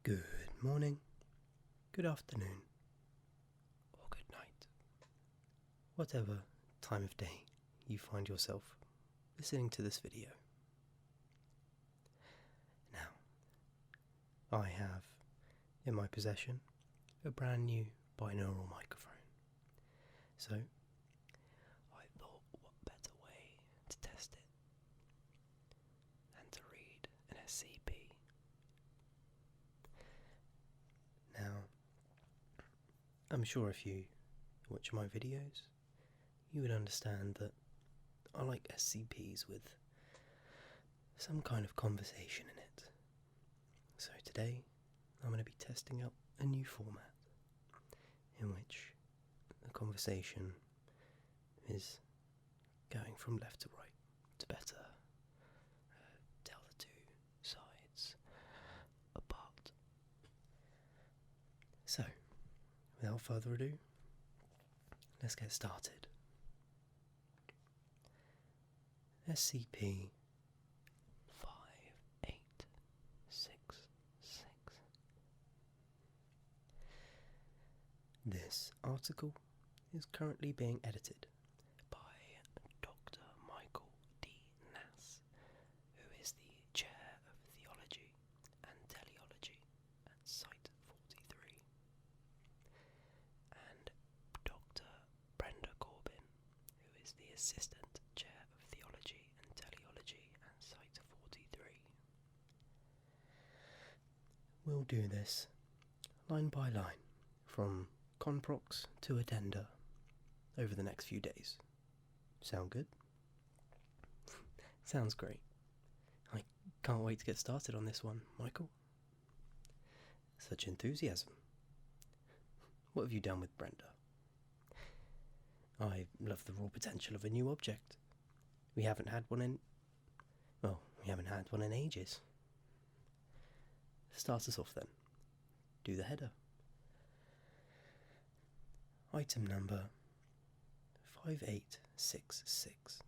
Good morning, good afternoon, or good night. Whatever time of day you find yourself listening to this video. Now, I have in my possession a brand new binaural microphone. So, I thought what better way to test it than to read an SCP. Now, I'm sure if you watch my videos, you would understand that I like SCPs with some kind of conversation in it. So today, I'm going to be testing out a new format in which the conversation is going from left to right to better tell the two sides apart. So, without further ado, let's get started. SCP-5866. This article is currently being edited by Dr. Michael D. Nass, who is the Chair of Theology and Teleology at Site 43, and Dr. Brenda Corbin, who is the Assistant Chair of Theology and Teleology at Site 43. We'll do this line by line, from Conprox to Addenda, over the next few days. Sound good? Sounds great. I can't wait to get started on this one, Michael. Such enthusiasm. What have you done with Brenda? I love the raw potential of a new object. We haven't had one in ages. Start us off then. Do the header. Item number 5866.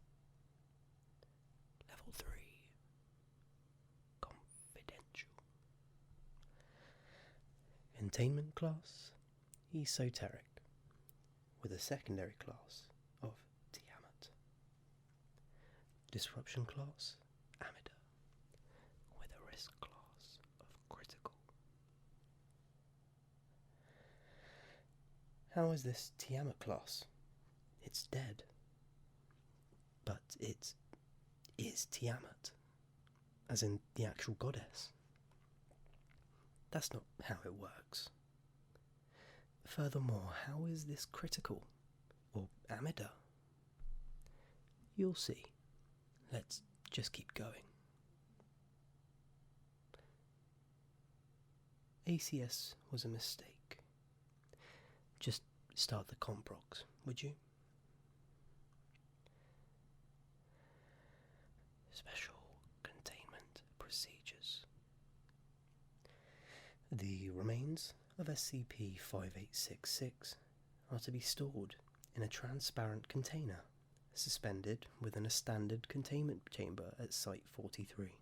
Level 3. Confidential. Containment class, Esoteric, with a secondary class of Tiamat. Disruption class, Amida, with a risk class of Critical. How is this Tiamat class? It's dead. But it is Tiamat, as in the actual goddess. That's not how it works. Furthermore, how is this Critical, or Amida? You'll see. Let's just keep going. ACS was a mistake. Just start the Conprox, would you? Special containment procedures. The remains of SCP-5866 are to be stored in a transparent container, suspended within a standard containment chamber at Site 43,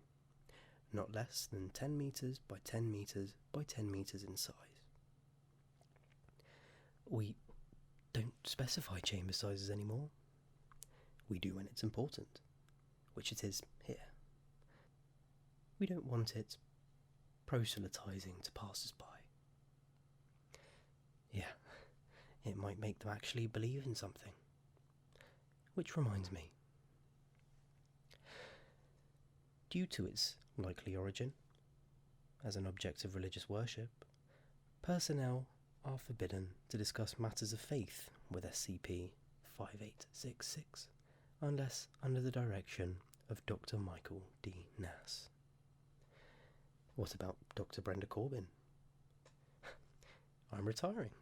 not less than 10 meters by 10 meters by 10 meters in size. We don't specify chamber sizes anymore. We do when it's important, which it is here. We don't want it proselytizing to passers-by. Yeah, it might make them actually believe in something. Which reminds me. Due to its likely origin, as an object of religious worship, personnel are forbidden to discuss matters of faith with SCP-5866 unless under the direction of Dr. Michael D. Nass. What about Dr. Brenda Corbin? I'm retiring.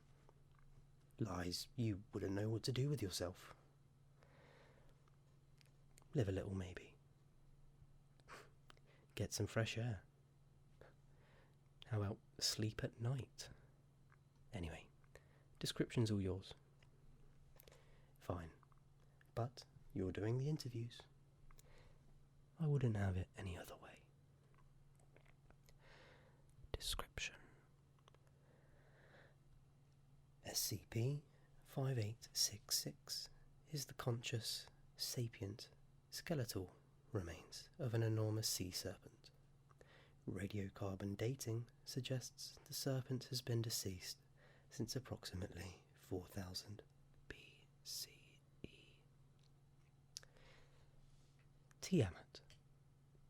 Lies, you wouldn't know what to do with yourself. Live a little, maybe. Get some fresh air. How about sleep at night? Anyway, description's all yours. Fine. But you're doing the interviews. I wouldn't have it any other way. Description. SCP-5866 is the conscious, sapient, skeletal remains of an enormous sea serpent. Radiocarbon dating suggests the serpent has been deceased since approximately 4000 BCE. Tiamat.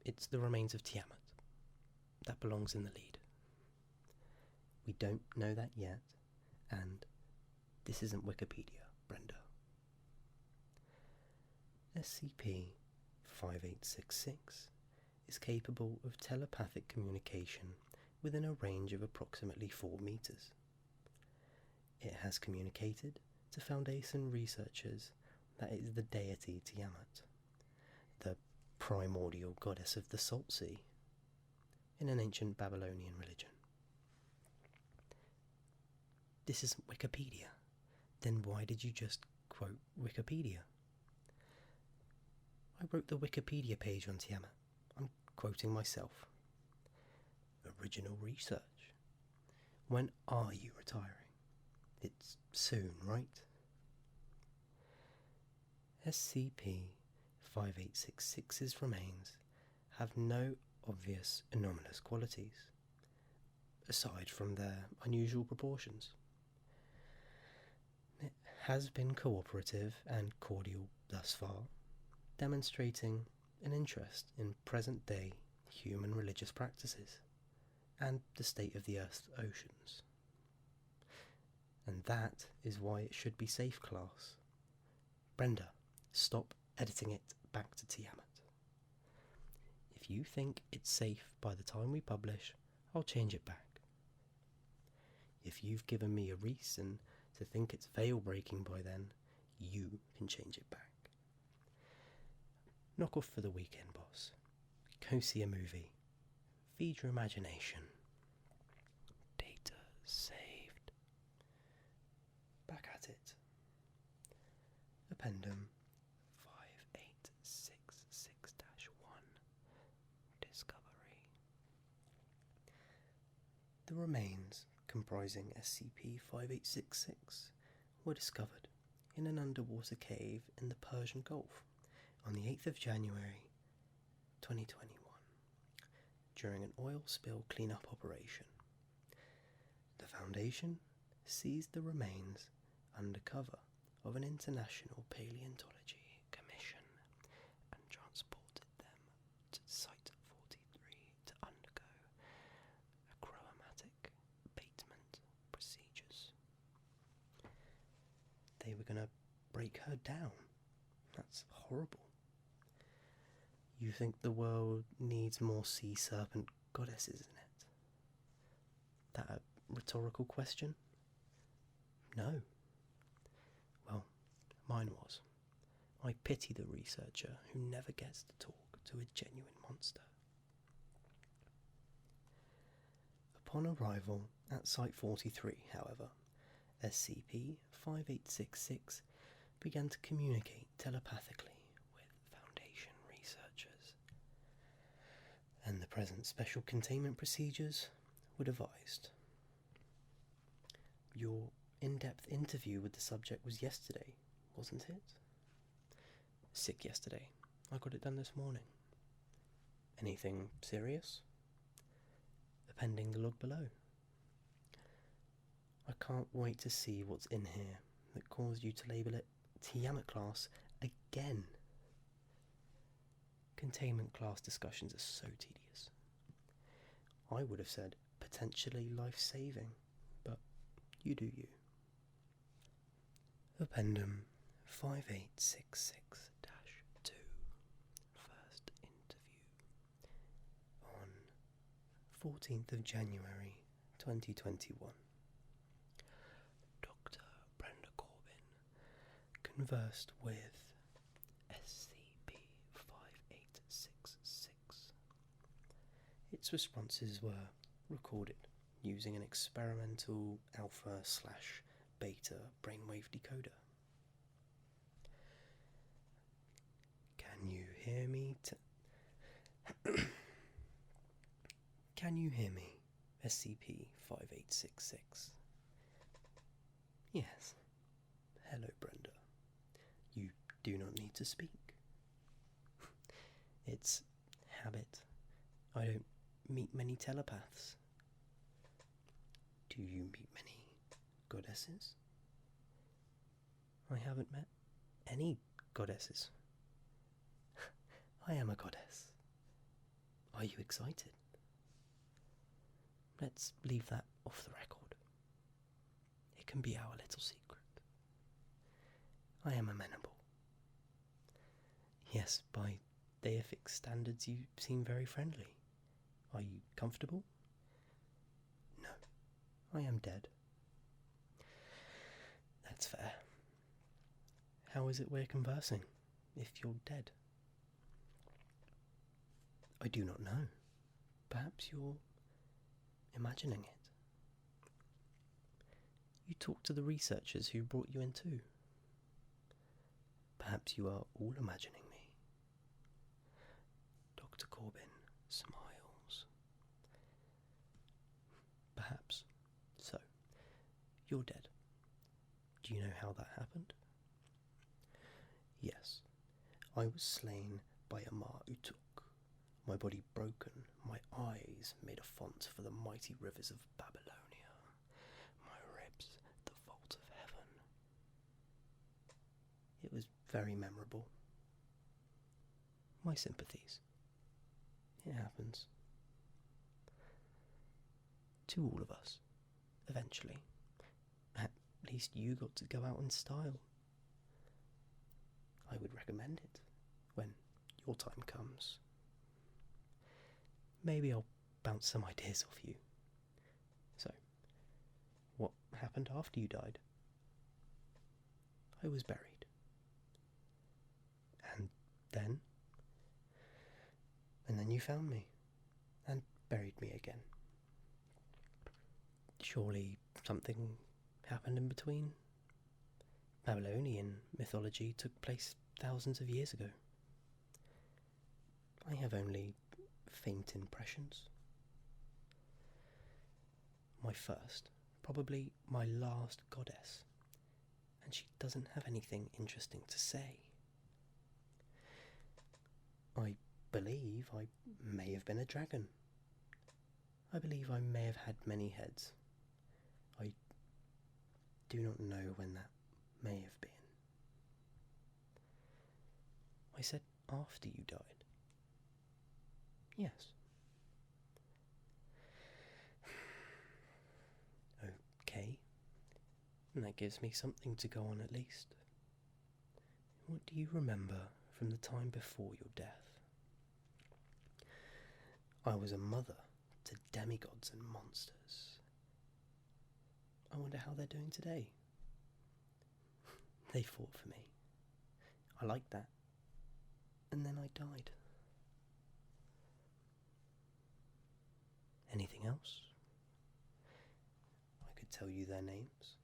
It's the remains of Tiamat. That belongs in the lead. We don't know that yet, and this isn't Wikipedia, Brenda. SCP-5866 is capable of telepathic communication within a range of approximately 4 meters. It has communicated to Foundation researchers that it is the deity Tiamat, the primordial goddess of the Salt Sea, in an ancient Babylonian religion. This isn't Wikipedia. Then why did you just quote Wikipedia? I wrote the Wikipedia page on Tiamat. I'm quoting myself. Original research. When are you retiring? It's soon, right? SCP-5866's remains have no obvious anomalous qualities, aside from their unusual proportions. It has been cooperative and cordial thus far, demonstrating an interest in present-day human religious practices and the state of the Earth's oceans. And that is why it should be safe class. Brenda, stop editing it back to Tiamat. If you think it's safe by the time we publish, I'll change it back. If you've given me a reason to think it's veil breaking by then, you can change it back. Knock off for the weekend, boss. Go see a movie. Feed your imagination. Data saved. Back at it. Appendum 5866-1. Discovery. The remains comprising SCP-5866 were discovered in an underwater cave in the Persian Gulf on the 8th of January 2021 during an oil spill cleanup operation. The Foundation seized the remains under cover of an international paleontology commission and transported them to Site 43 to undergo achromatic abatement procedures. They were going to break her down. That's horrible. You think the world needs more sea serpent goddesses in it? That a rhetorical question? No. Well, mine was. I pity the researcher who never gets to talk to a genuine monster. Upon arrival at Site 43, however, SCP-5866 began to communicate telepathically with Foundation researchers, and the present special containment procedures were devised. Your in-depth interview with the subject was yesterday, wasn't it? Sick yesterday. I got it done this morning. Anything serious? Appending the log below. I can't wait to see what's in here that caused you to label it Tiamat class again. Containment class discussions are so tedious. I would have said potentially life-saving, but you do you. Appendum 5866-2. First interview. On 14th of January 2021. Dr. Brenda Corbin conversed with SCP-5866. Its responses were recorded using an experimental alpha/beta brainwave decoder. Can you hear me? Can you hear me, SCP-5866? Yes. Hello, Brenda. You do not need to speak. It's habit. I don't meet many telepaths. Do you meet many goddesses? I haven't met any goddesses. I am a goddess. Are you excited? Let's leave that off the record. It can be our little secret. I am amenable. Yes, by deific standards you seem very friendly. Are you comfortable? No, I am dead. That's fair. How is it we're conversing, if you're dead? I do not know. Perhaps you're imagining it. You talked to the researchers who brought you in too. Perhaps you are all imagining me. Dr. Corbin smiles. Perhaps. So, you're dead. Do you know how that happened? Yes. I was slain by Amar Utuk. My body broken, my eyes made a font for the mighty rivers of Babylonia, my ribs the vault of heaven. It was very memorable. My sympathies. It happens. To all of us, eventually. At least you got to go out in style. I would recommend it when your time comes. Maybe I'll bounce some ideas off you. So, what happened after you died? I was buried. And then? And then you found me, and buried me again. Surely something happened in between? Babylonian mythology took place thousands of years ago. I have only faint impressions. My first, probably my last goddess, and she doesn't have anything interesting to say. I believe I may have been a dragon. I believe I may have had many heads. I do not know when that may have been. I said after you died. Yes. Okay. That gives me something to go on at least. What do you remember from the time before your death? I was a mother to demigods and monsters. I wonder how they're doing today. They fought for me. I liked that. And then I died. Anything else? I could tell you their names.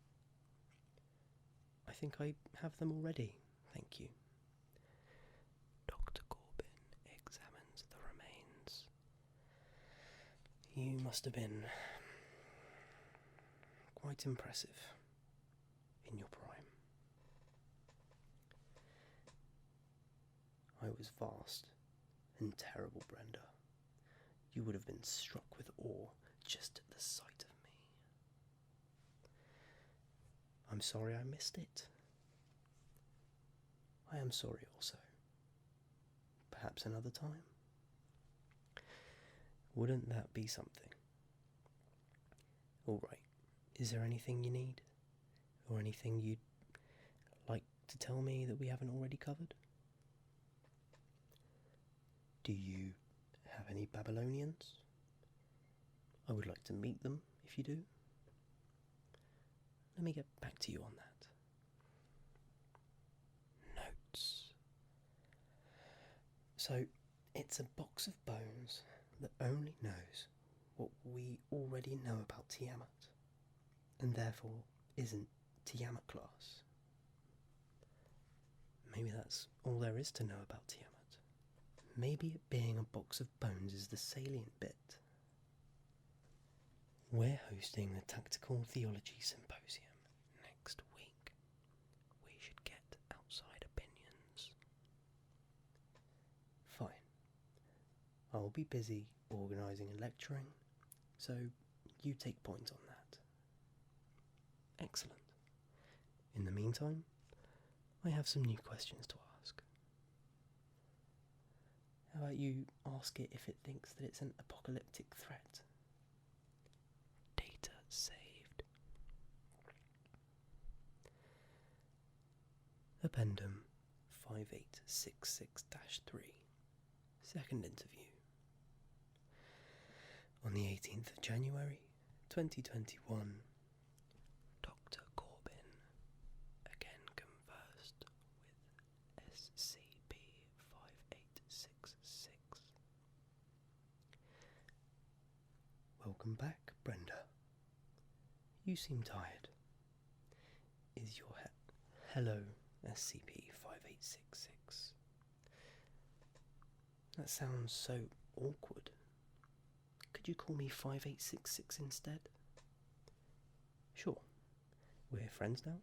I think I have them already, thank you. Dr. Corbin examines the remains. You must have been quite impressive in your prime. I was vast and terrible, Brenda. You would have been struck with awe just at the sight of me. I'm sorry I missed it. I am sorry also. Perhaps another time. Wouldn't that be something? All right. Is there anything you need? Or anything you'd like to tell me that we haven't already covered? Do you have any Babylonians? I would like to meet them if you do. Let me get back to you on that. Notes. So, it's a box of bones that only knows what we already know about Tiamat, and therefore isn't Tiamat class. Maybe that's all there is to know about Tiamat. Maybe it being a box of bones is the salient bit. We're hosting the Tactical Theology Symposium next I'll be busy organising and lecturing, so you take point on that. Excellent. In the meantime, I have some new questions to ask. How about you ask it if it thinks that it's an apocalyptic threat? Data saved. Appendum 5866-3. Second interview. On the 18th of January, 2021, Dr. Corbin again conversed with SCP-5866. Welcome back, Brenda. You seem tired. Is your hello, SCP-5866. That sounds so awkward. Could you call me 5866 instead? Sure. We're friends now?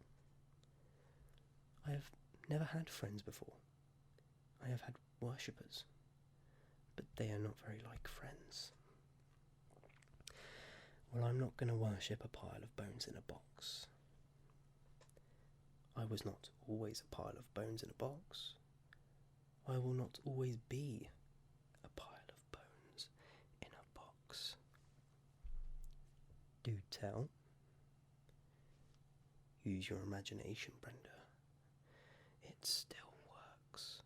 I have never had friends before. I have had worshippers, but they are not very like friends. Well, I'm not going to worship a pile of bones in a box. I was not always a pile of bones in a box. I will not always be a pile of bones in a box. Do tell. Use your imagination, Brenda. It still works.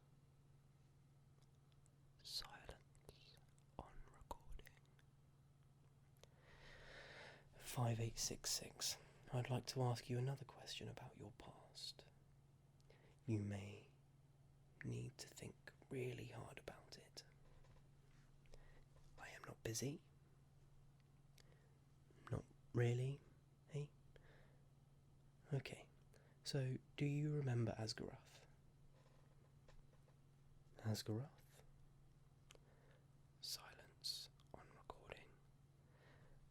Silence on recording. 5866. I'd like to ask you another question about your past. You may need to think really hard about it. I am not busy. Not really, eh? Okay, so do you remember Asgaroth? Asgaroth? Silence on recording.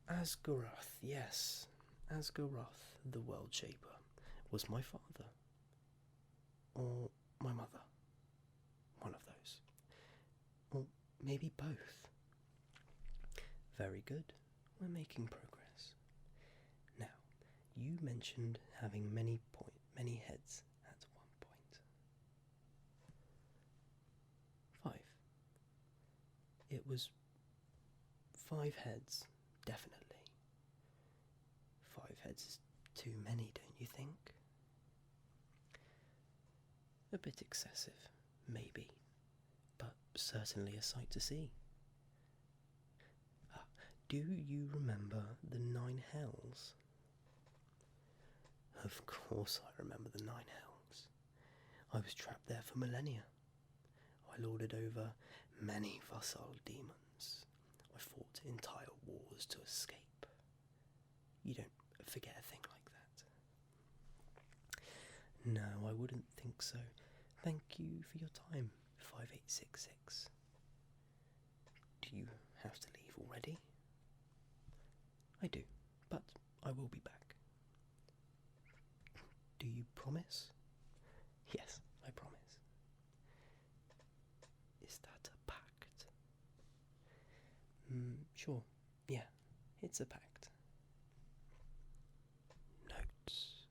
Asgaroth, yes. Asgaroth, the World Shaper, was my father. Or my mother. One of those. Or maybe both. Very good. We're making progress. Now, you mentioned having many heads at one point. 5. It was 5 heads, definitely. 5 heads is too many, don't you think? A bit excessive, maybe, but certainly a sight to see. Do you remember the 9 hells? Of course I remember the 9 hells. I was trapped there for millennia. I lorded over many vassal demons. I fought entire wars to escape. You don't forget a thing like that. No, I wouldn't think so. Thank you for your time, 5866. Do you have to leave already? I do, but I will be back. Do you promise? Yes, I promise. Is that a pact? Sure, yeah, it's a pact. Notes.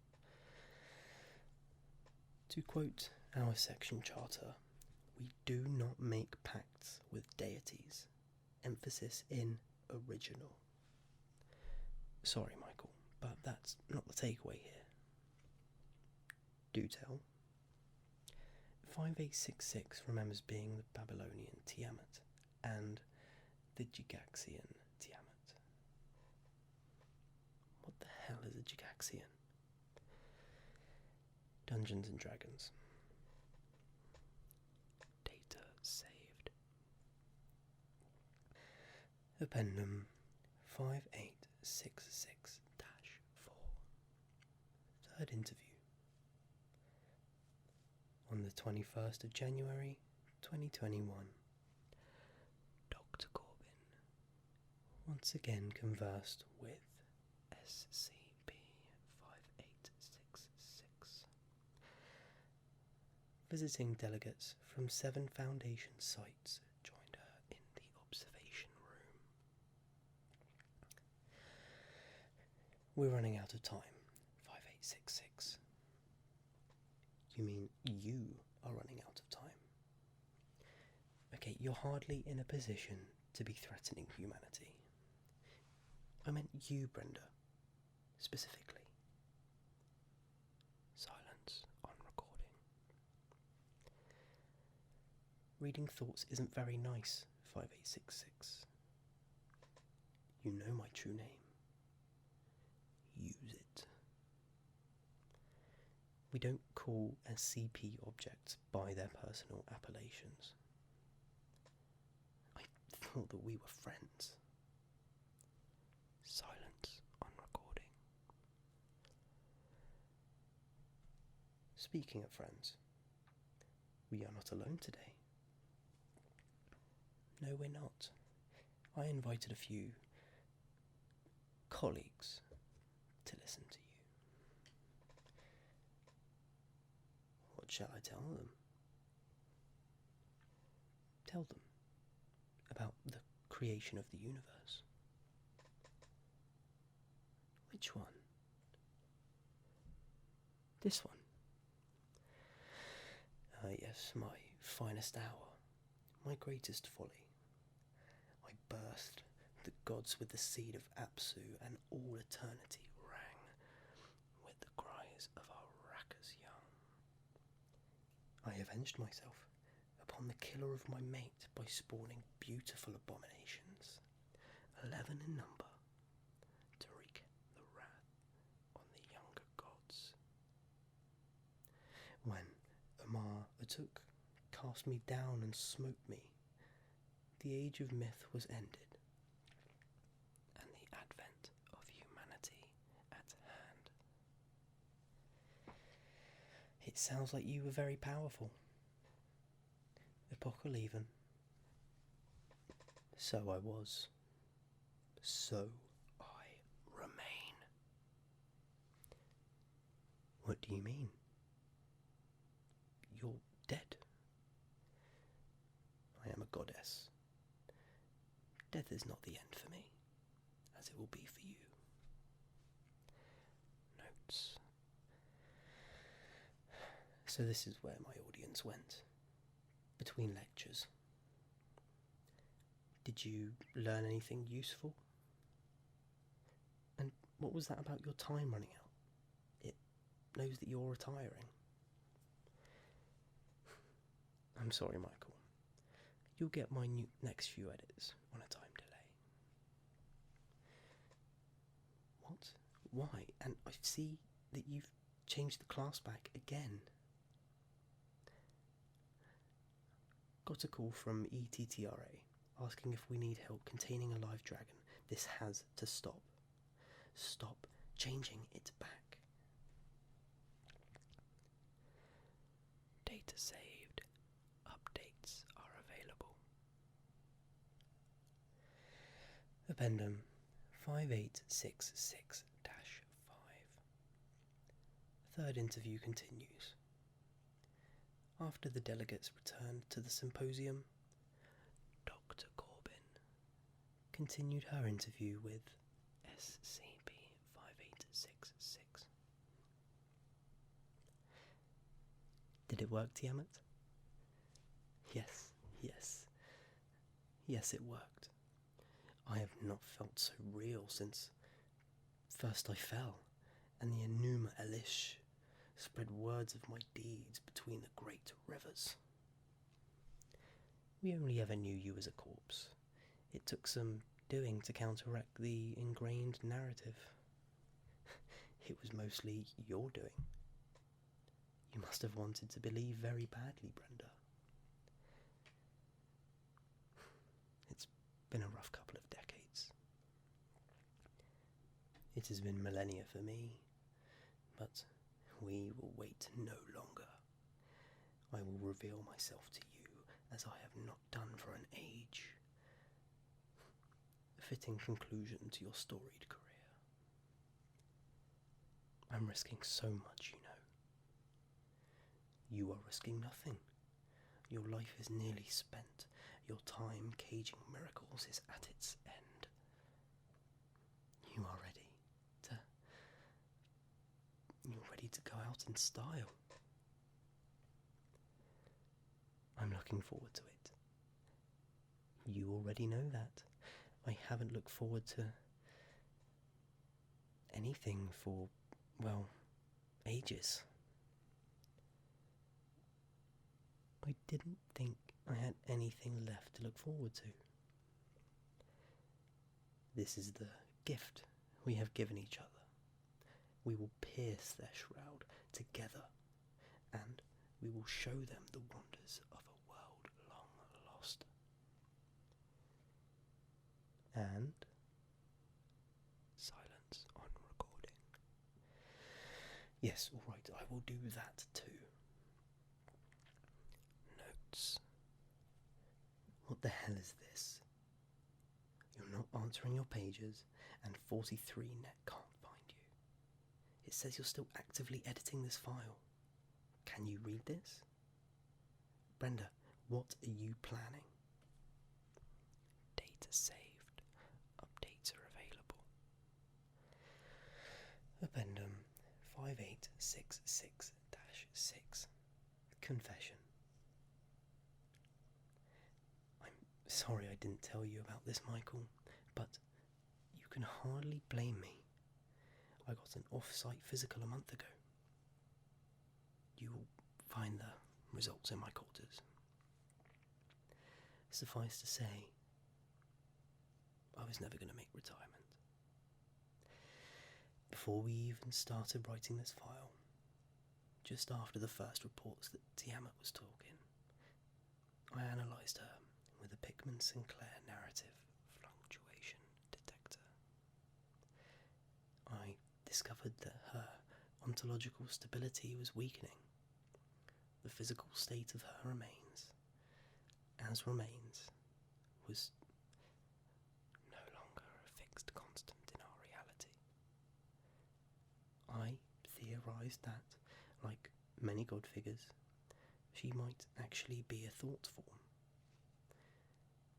To quote our section charter, we do not make pacts with deities. Emphasis in original. Sorry, Michael, but that's not the takeaway here. Do tell. 5866 remembers being the Babylonian Tiamat and the Gygaxian Tiamat. What the hell is a Gygaxian? Dungeons and Dragons. Data saved. Appendum 5866-4. Third interview. On the 21st of January 2021, Dr. Corbin once again conversed with SCP-5866. Visiting delegates from 7 Foundation sites joined her in the We're running out of time, 5866. You mean you are running out of time? Okay, you're hardly in a position to be threatening humanity. I meant you, Brenda, specifically. Silence on recording. Reading thoughts isn't very nice, 5866. You know my true name. Use it. We don't call SCP objects by their personal appellations. I thought that we were friends. Silence on recording. Speaking of friends, we are not alone today. No, we're not. I invited a few colleagues to listen to you. What shall I tell them? Tell them about the creation of the universe. Which one? This one. Yes, my finest hour, my greatest folly. I birthed the gods with the seed of Apsu, and all eternity rang with the cries of our Rakka's young. I avenged myself upon the killer of my mate by spawning beautiful abominations, 11 in number, to wreak the wrath on the younger gods. When Amar Atuk cast me down and smote me, the age of myth was ended, and the advent of humanity at hand. It sounds like you were very powerful. Epochal even. So I was. So I remain. What do you mean? You're dead. I am a goddess. Death is not the end for me, as it will be for you. Notes. So this is where my audience went, between lectures. Did you learn anything useful? And what was that about your time running out? It knows that you're retiring. I'm sorry, Michael. You'll get my next few edits on a time delay. What? Why? And I see that you've changed the class back again. Got a call from ETTRA asking if we need help containing a live dragon. This has to stop. Stop changing it back. Data saved. Updates are available. Addendum 5866-5. Third interview continues. After the delegates returned to the symposium, Dr. Corbin continued her interview with SCP-5866. Did it work, Tiamat? Yes. Yes, it worked. I have not felt so real since first I fell, and the Enuma Elish spread words of my deeds between the great rivers. We only ever knew you as a corpse. It took some doing to counteract the ingrained narrative. It was mostly your doing. You must have wanted to believe very badly, Brenda. It's been a rough couple of decades. It has been millennia for me, but we will wait no longer. I will reveal myself to you as I have not done for an age. A fitting conclusion to your storied career. I'm risking so much, you know. You are risking nothing. Your life is nearly spent. Your time caging miracles is at its end. You are ready to ready to go out in style. I'm looking forward to it. You already know that. I haven't looked forward to anything for, well, ages. I didn't think I had anything left to look forward to. This is the gift we have given each other. We will pierce their shroud together, and we will show them the wonders of a world long lost. And silence on recording. Yes, alright, I will do that too. Notes. What the hell is this? You're not answering your pages, and 43net can't find you. It says you're still actively editing this file. Can you read this? Brenda, what are you planning? Data saved. Updates are available. Addendum 5866-6. Confession. I'm sorry I didn't tell you about this, Michael, but you can hardly blame me. I got an off-site physical a month ago. You will find the results in my quarters. Suffice to say, I was never going to make retirement. Before we even started writing this file, just after the first reports that Tiamat was talking, I analysed her with a Pickman-Sinclair narrative fluctuation detector. I discovered that her ontological stability was weakening. The physical state of her remains, was no longer a fixed constant in our reality. I theorised that, like many god figures, she might actually be a thought form.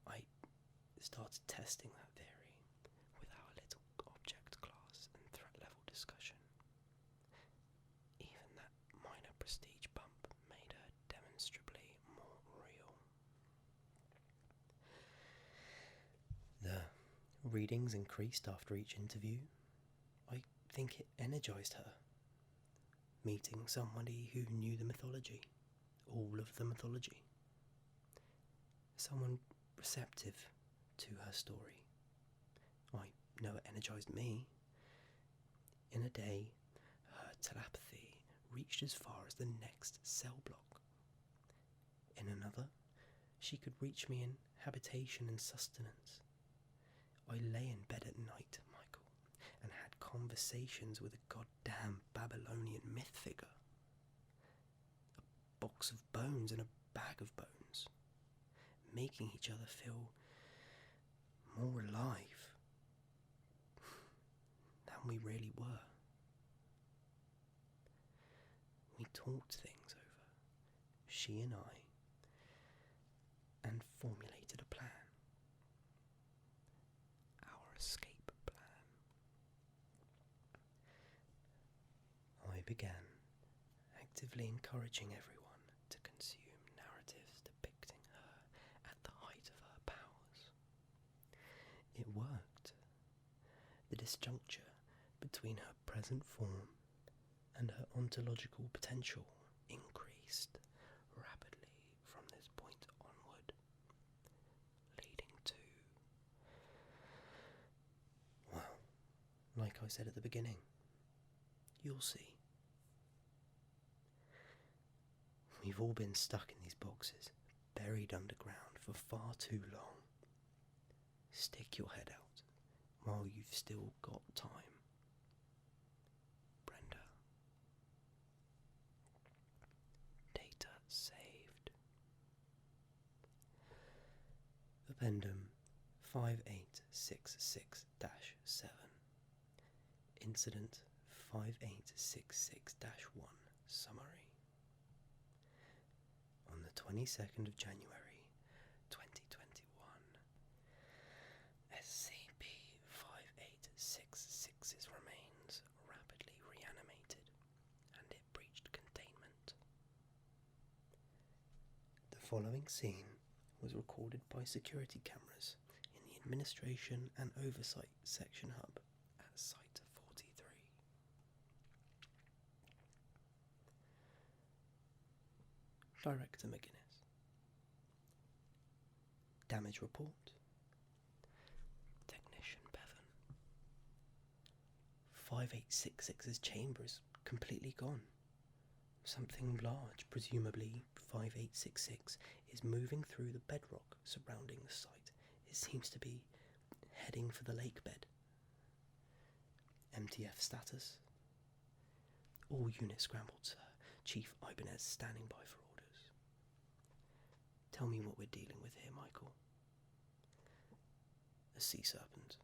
I started testing that theory with our little object class and threat level discussion. Even that minor prestige bump made her demonstrably more real. The readings increased after each interview. I think it energised her. Meeting somebody who knew the mythology, all of the mythology. Someone receptive to her story. I know it energised me. In a day, her telepathy reached as far as the next cell block. In another, she could reach me in habitation and sustenance. I lay in bed at night, Michael, and had conversations with a goddamn Babylonian myth figure. A box of bones and a bag of bones, making each other feel more alive than we really were. We talked things over, she and I, and formulated a plan. Our escape plan. I began actively encouraging everyone to consume narratives depicting her at the height of her powers. It worked. The disjuncture between her present form and her ontological potential increased rapidly from this point onward, leading to, well, like I said at the beginning, you'll see. We've all been stuck in these boxes, buried underground for far too long. Stick your head out while you've still got time. Brenda. Data saved. Addendum 5866-7. Incident 5866-1 Summary. On the 22nd of January 2021, SCP-5866's remains rapidly reanimated and following scene was recorded by security cameras in the Administration and Oversight Section Hub at Site 43. Director McGuinness. Damage report. Technician Bevan. 5866's chamber is completely gone. Something large, presumably 5866, is moving through the bedrock surrounding the site. It seems to be heading for the lake bed. MTF status. All units scrambled, sir. Chief Ibanez standing by for orders. Tell me what we're dealing with here, Michael. A sea serpent.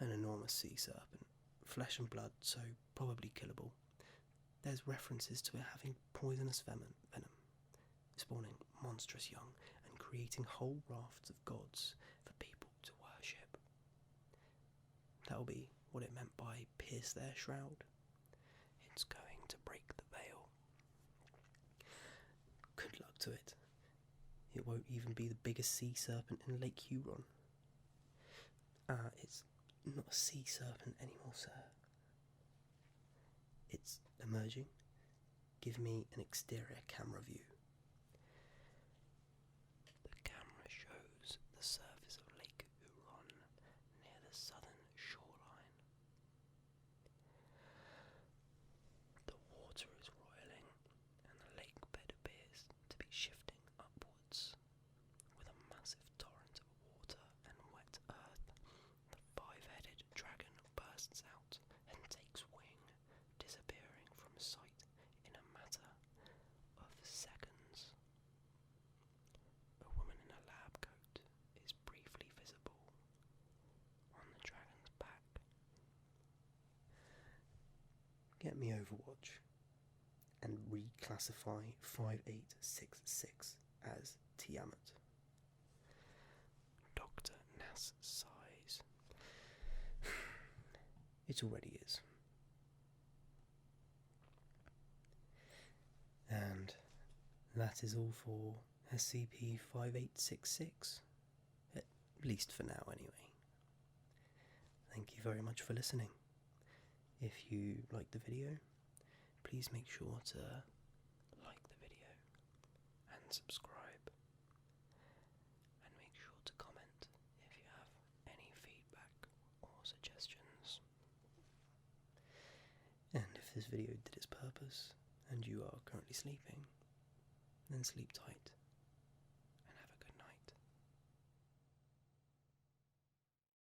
An enormous sea serpent. Flesh and blood, so probably killable. There's references to it having poisonous venom, spawning monstrous young and creating whole rafts of gods for people to worship. That'll be what it meant by pierce their shroud. It's going to break the veil. Good luck to it. It won't even be the biggest sea serpent in Lake Huron. It's not a sea serpent anymore, sir. It's emerging. Give me an exterior camera view. The camera shows the surface of Lake Huron near the southern shoreline. The water is roiling and the lake bed appears to be shifting upwards. With a massive torrent of water and wet earth, the five-headed dragon bursts out and takes wing, disappearing from sight in a matter of seconds. A woman in a lab coat is briefly visible on the dragon's back. Get me Overwatch and reclassify 5866 as Tiamat. Dr. Nass sighs. It already is. And that is all for SCP-5866, at least for now anyway. Thank you very much for listening. If you liked the video, please make sure to like the video and subscribe, and make sure to comment if you have any feedback or suggestions. And if this video did its purpose and you are currently sleeping, then sleep tight.